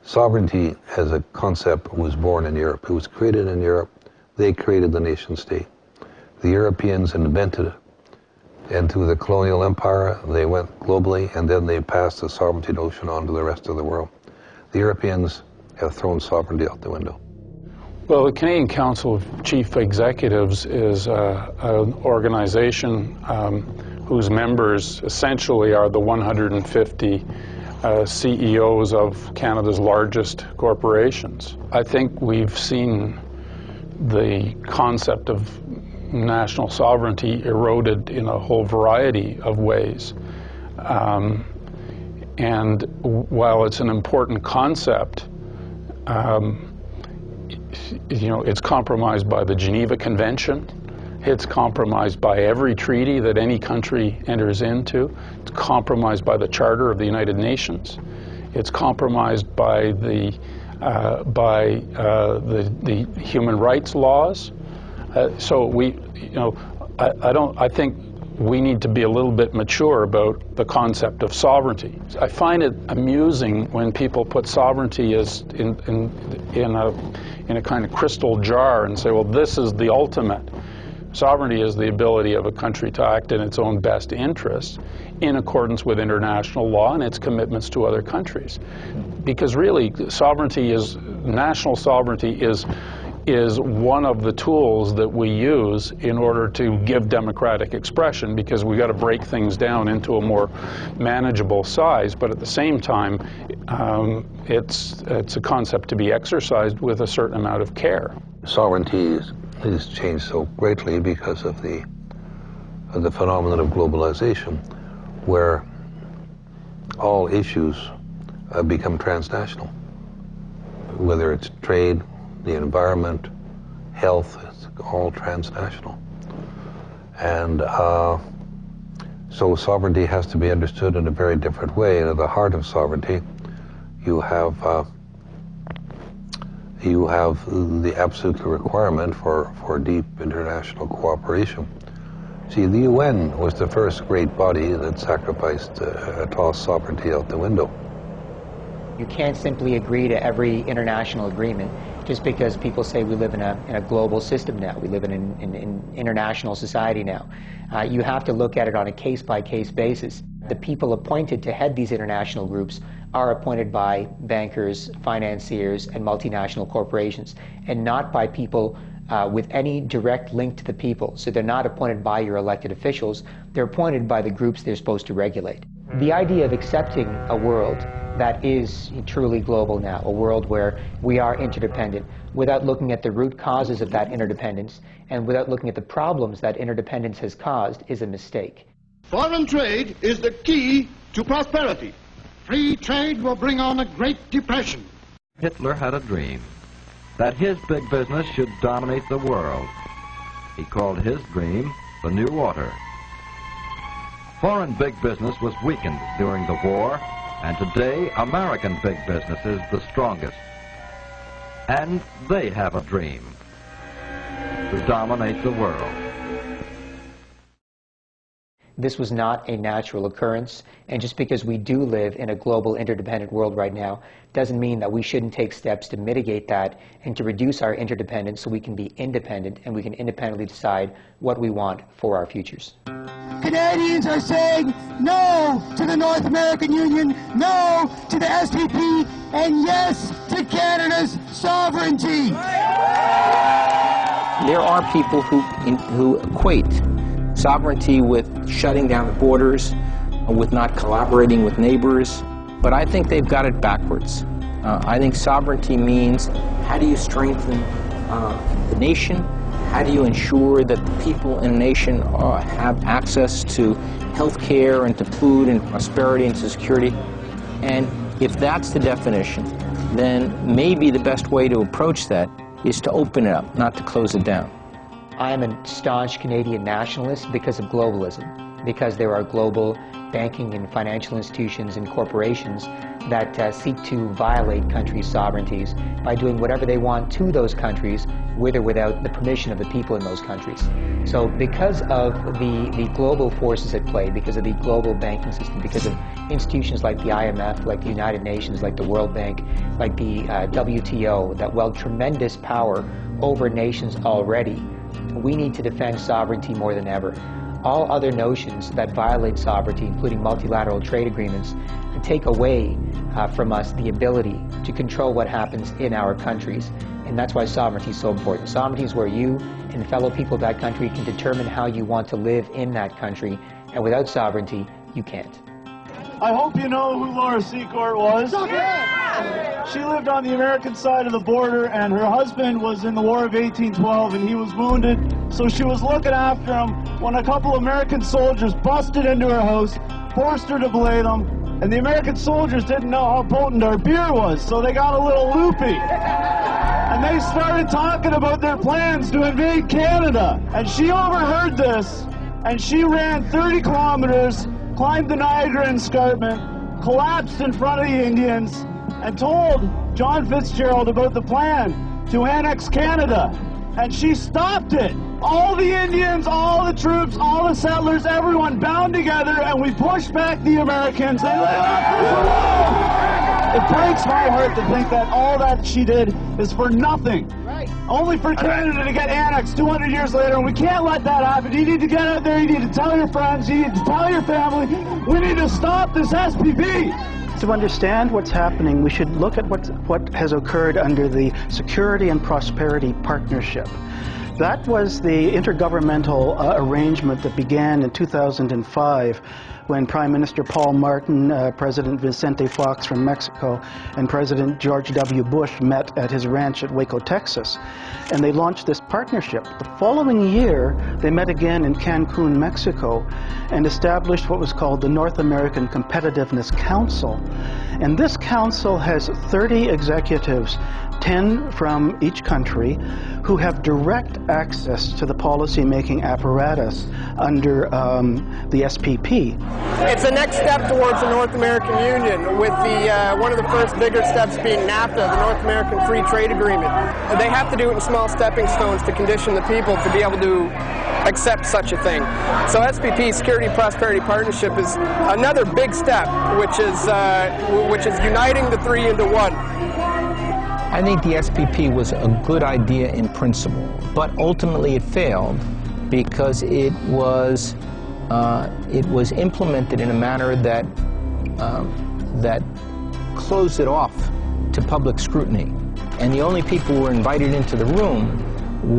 Sovereignty as a concept was born in Europe. It was created in Europe. They created the nation state. The Europeans invented it. And through the colonial empire, they went globally, and then they passed the sovereignty notion on to the rest of the world. The Europeans have thrown sovereignty out the window. Well, the Canadian Council of Chief Executives is an organization whose members essentially are the 150 CEOs of Canada's largest corporations. I think we've seen the concept of national sovereignty eroded in a whole variety of ways. And while it's an important concept, it's compromised by the Geneva Convention. It's compromised by every treaty that any country enters into. It's compromised by the Charter of the United Nations. It's compromised by the human rights laws. I think we need to be a little bit mature about the concept of sovereignty. I find it amusing when people put sovereignty as in a kind of crystal jar and say, well, this is the ultimate. Sovereignty is the ability of a country to act in its own best interests in accordance with international law and its commitments to other countries. Because really, national sovereignty is one of the tools that we use in order to give democratic expression, because we've got to break things down into a more manageable size, but at the same time, it's a concept to be exercised with a certain amount of care. Sovereignty has changed so greatly because of the phenomenon of globalization, where all issues become transnational, whether it's trade, the environment, health, it's all transnational. And so sovereignty has to be understood in a very different way. And at the heart of sovereignty, you have the absolute requirement for deep international cooperation. See, the UN was the first great body that tossed sovereignty out the window. You can't simply agree to every international agreement just because people say we live in a global system now. We live in an international society now. You have to look at it on a case-by-case basis. The people appointed to head these international groups are appointed by bankers, financiers, and multinational corporations, and not by people with any direct link to the people. So they're not appointed by your elected officials, they're appointed by the groups they're supposed to regulate. The idea of accepting a world that is truly global now, a world where we are interdependent, without looking at the root causes of that interdependence, and without looking at the problems that interdependence has caused, is a mistake. Foreign trade is the key to prosperity. Free trade will bring on a Great Depression. Hitler had a dream that his big business should dominate the world. He called his dream the New Order. Foreign big business was weakened during the war, and today American big business is the strongest. And they have a dream to dominate the world. This was not a natural occurrence, and just because we do live in a global interdependent world right now doesn't mean that we shouldn't take steps to mitigate that and to reduce our interdependence so we can be independent and we can independently decide what we want for our futures. Canadians are saying no to the North American Union, no to the SPP, and yes to Canada's sovereignty. There are people who equate sovereignty with shutting down the borders, with not collaborating with neighbors, but I think they've got it backwards. I think sovereignty means how do you strengthen the nation? How do you ensure that the people in a nation have access to health care and to food and prosperity and to security? And if that's the definition, then maybe the best way to approach that is to open it up, not to close it down. I am a staunch Canadian nationalist because of globalism, because there are global banking and financial institutions and corporations that seek to violate countries' sovereignties by doing whatever they want to those countries with or without the permission of the people in those countries. So because of the global forces at play, because of the global banking system, because of institutions like the IMF, like the United Nations, like the World Bank, like the WTO, that wield tremendous power over nations already, we need to defend sovereignty more than ever. All other notions that violate sovereignty, including multilateral trade agreements, take away from us the ability to control what happens in our countries. And that's why sovereignty is so important. Sovereignty is where you and fellow people of that country can determine how you want to live in that country. And without sovereignty, you can't. I hope you know who Laura Secord was. Yeah. She lived on the American side of the border, and her husband was in the War of 1812, and he was wounded. So she was looking after him when a couple American soldiers busted into her house, forced her to belay them, and the American soldiers didn't know how potent our beer was, so they got a little loopy. And they started talking about their plans to invade Canada. And she overheard this, and she ran 30 kilometers, climbed the Niagara Escarpment, collapsed in front of the Indians, and told John Fitzgerald about the plan to annex Canada. And she stopped it. All the Indians, all the troops, all the settlers, everyone bound together, and we pushed back the Americans. They let us It breaks my heart to think that all that she did is for nothing. Right. Only for Canada to get annexed 200 years later, and we can't let that happen. You need to get out there, you need to tell your friends, you need to tell your family, we need to stop this SPP. To understand what's happening, we should look at what has occurred under the Security and Prosperity Partnership. That was the intergovernmental arrangement that began in 2005 when Prime Minister Paul Martin, President Vicente Fox from Mexico, and President George W. Bush met at his ranch at Waco, Texas. And they launched this partnership. The following year, they met again in Cancun, Mexico, and established what was called the North American Competitiveness Council. And this council has 30 executives, 10 from each country, who have direct access to the policy-making apparatus under the SPP. It's the next step towards the North American Union, with the one of the first bigger steps being NAFTA, the North American Free Trade Agreement. They have to do it in small stepping stones to condition the people to be able to accept such a thing. So SPP, Security Prosperity Partnership, is another big step, which is uniting the three into one. I think the SPP was a good idea in principle, but ultimately it failed because it was implemented in a manner that that closed it off to public scrutiny. And the only people who were invited into the room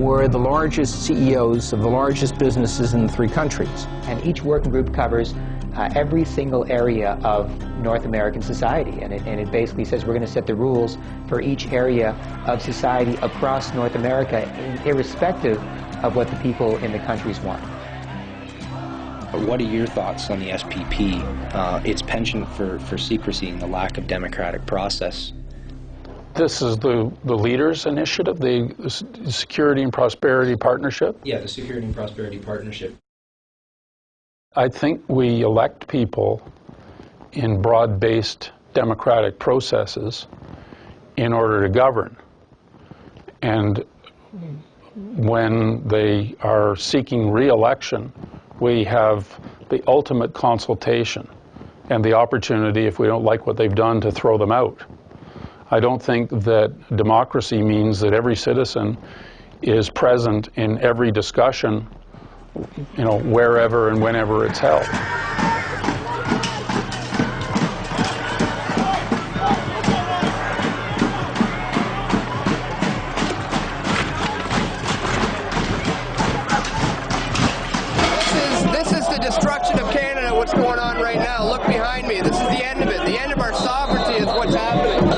were the largest CEOs of the largest businesses in the three countries. And each working group covers every single area of North American society, and it basically says we're going to set the rules for each area of society across North America, irrespective of what the people in the countries want. What are your thoughts on the SPP, its penchant for secrecy and the lack of democratic process? This is the leaders' initiative, the Security and Prosperity Partnership? Yeah, the Security and Prosperity Partnership. I think we elect people in broad-based democratic processes in order to govern. And when they are seeking re-election, we have the ultimate consultation and the opportunity, if we don't like what they've done, to throw them out. I don't think that democracy means that every citizen is present in every discussion, you know, wherever and whenever it's held. This is the destruction of Canada, what's going on right now. Look behind me. This is the end of it. The end of our sovereignty is what's happening.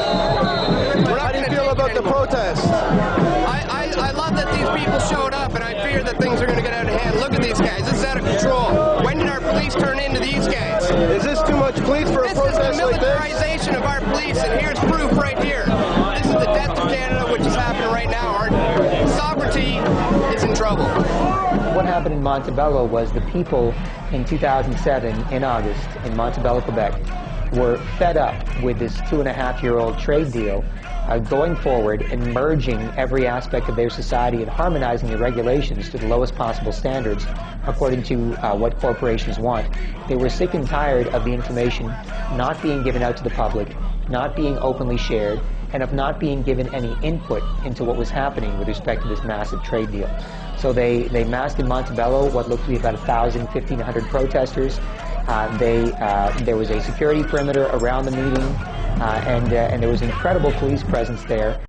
How do you feel about the protest? I love that these people showed up, and I fear that things are going to get out of hand. Look at these guys. This is out of control. When did our police turn into these guys? Is this too much police for a protest like this? This is the militarization of our police, and here's proof right here. This is the death of Canada, which is happening right now. Our sovereignty is in trouble. What happened in Montebello was the people in 2007, in August, in Montebello, Quebec, were fed up with this 2.5-year-old trade deal going forward and merging every aspect of their society and harmonizing the regulations to the lowest possible standards according to what corporations want. They were sick and tired of the information not being given out to the public, not being openly shared, and of not being given any input into what was happening with respect to this massive trade deal. So they massed in Montebello what looked to be about 1,000, 1,500 protesters. There was a security perimeter around the meeting, and there was incredible police presence there.